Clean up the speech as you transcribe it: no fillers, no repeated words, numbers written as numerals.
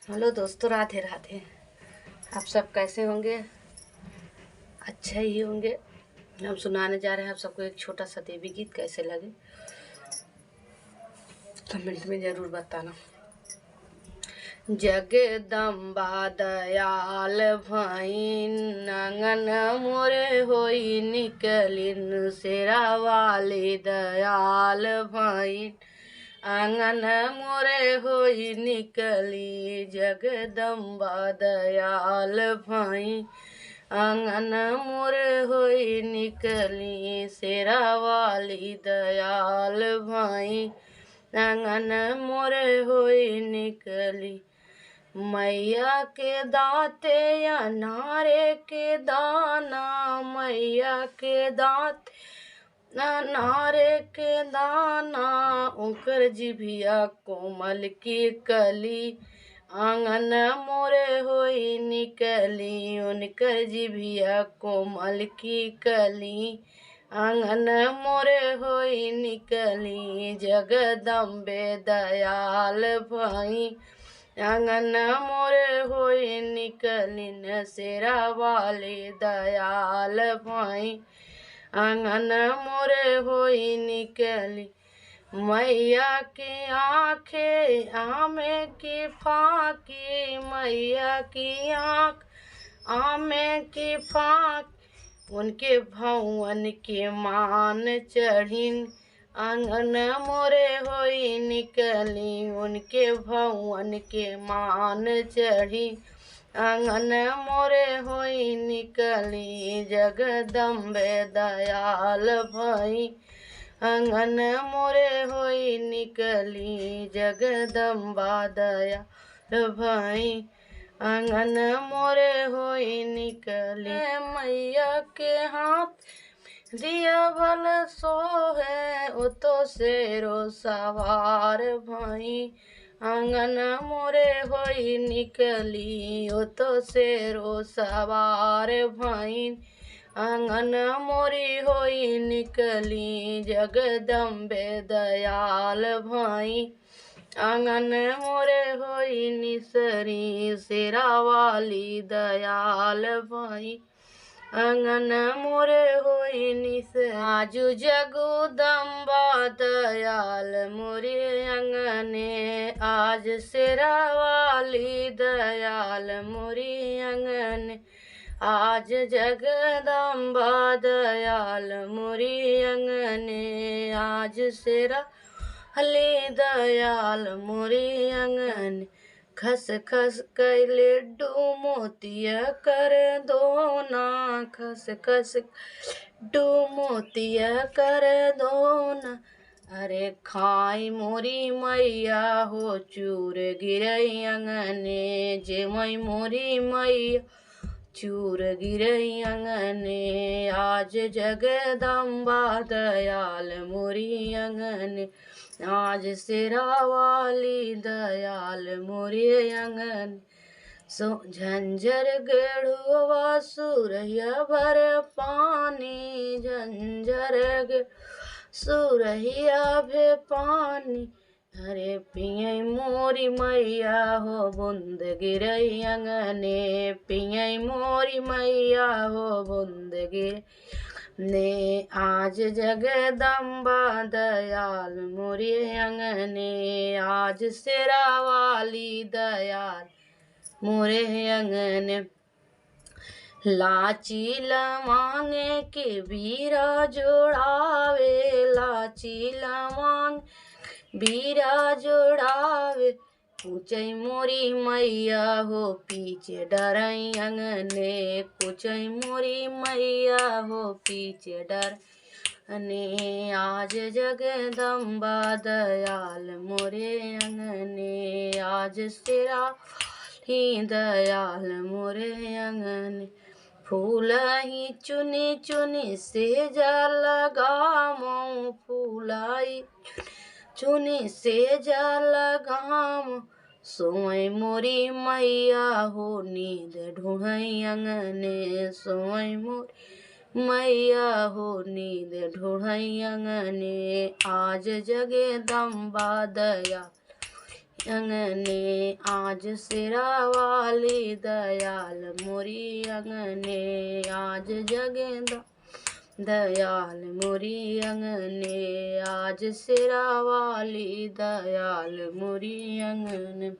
Hello दोस्तों, राधे राधे। आप सब कैसे होंगे? अच्छे ही होंगे। हम सुनाने जा रहे हैं आप सबको एक छोटा सा देवी गीत। कैसे लगे कमेंट में ज़रूर बताना। जगदम्बा दयाल भईन आंगन मोरे होई निकलिन, शेरा वाली दयाल भईन आंगन मोरे होई निकली। जगदम्बा दयाल भईन आंगन मोरे होई निकली, शेरा वाली दयाल भईन आंगन मोरे होई निकली। मैया के दाते अनारे के दाना, मैया के दाते अनारे के दाना, ओकर जिभिया कोमल की कली आंगन मोरे होई निकली। उनकर जिभिया कोमल की कली आंगन मोरे होई निकली। जगदम्बे दयाल भई आंगन मोरे होई निकलिन, शेरा वाली दयाल भई आंगन मोरे होई निकली। मैया की आँखें आमे की फाकी, मैया की आँख आमे की फाक, उनके भवन के मान चढ़िन आंगन मोरे होई निकली। उनके भवन के मान चढ़ी आंगन मोरे होई निकली। जगदम्बे दयाल भई आंगन मोरे होई निकली। जगदम्बा दयाल भई आंगन मोरे होई निकली। मैया के हाथ दिया बल सोहे, ओ तो शेरो सवार भई आंगन मोरे होई निकली। ओ तो शेरो सवार भई आंगन मोरी होई निकली। जगदम्बे दयाल भई आंगन मोरे होई निसरी, शेरा वाली दयाल भई आंगन मोरे होई निसरी। आजू जगदम्बा दयाल मोरे अंगने, आज शेरा वाली दयाल मोरी अंगने, आज जगदम्बा दयाल मोरी अंगने, आज शेरा हले दयाल मोरे अंगन। खस खस कैले डू मोतिया कर दो ना, खस खस डू मोतिया कर दो ना। अरे खाई मोरी मैया हो चूर गिरई अंगने, जे मई मोरी मैया चूर गिरई अंगने, आज जगदम्बा दयाल मोरी अंगने, आज शेरा वाली दयाल मोरे अंगन। सो झंझर गेढ़ुआ सुरहिया भर पानी, झंझर सुरहिया भे पानी। अरे पियई मोरी मैया हो बूंद गिरई अंगने, पियई मोरी मैया हो बूंद गिर ने, आज जगदम्बा दयाल मोरे अंगने, आज शेरा वाली दयाल मोरे अंगने। लाची लमांगे के बीरा जोड़ावे, लाची लमांग बीरा जोड़ावे, पूछई मोरी मैया हो पीछे डरई अंगने, पूछई मोरी मैया हो पीछे डर अने, आज जगदम्बा दयाल मोरे अंगने, आज शेरा ही दयाल मोरे अंगने। फूल ही चुनी चुनी से जा लगामो, फूल ही चुनी से जा लगामो, सोई मोरी मैया हो नींद ढूंढई अंगने, सोई मोरी मैया हो नींद ढूंढई अंगने, आज जगदम्बा दया अंगने, आज सिरा वाली दयाल मोरी अंगने, आज जगेंदा दयाल मोरी अंगने, आज सिरा वाली दयाल मोरी अंगने।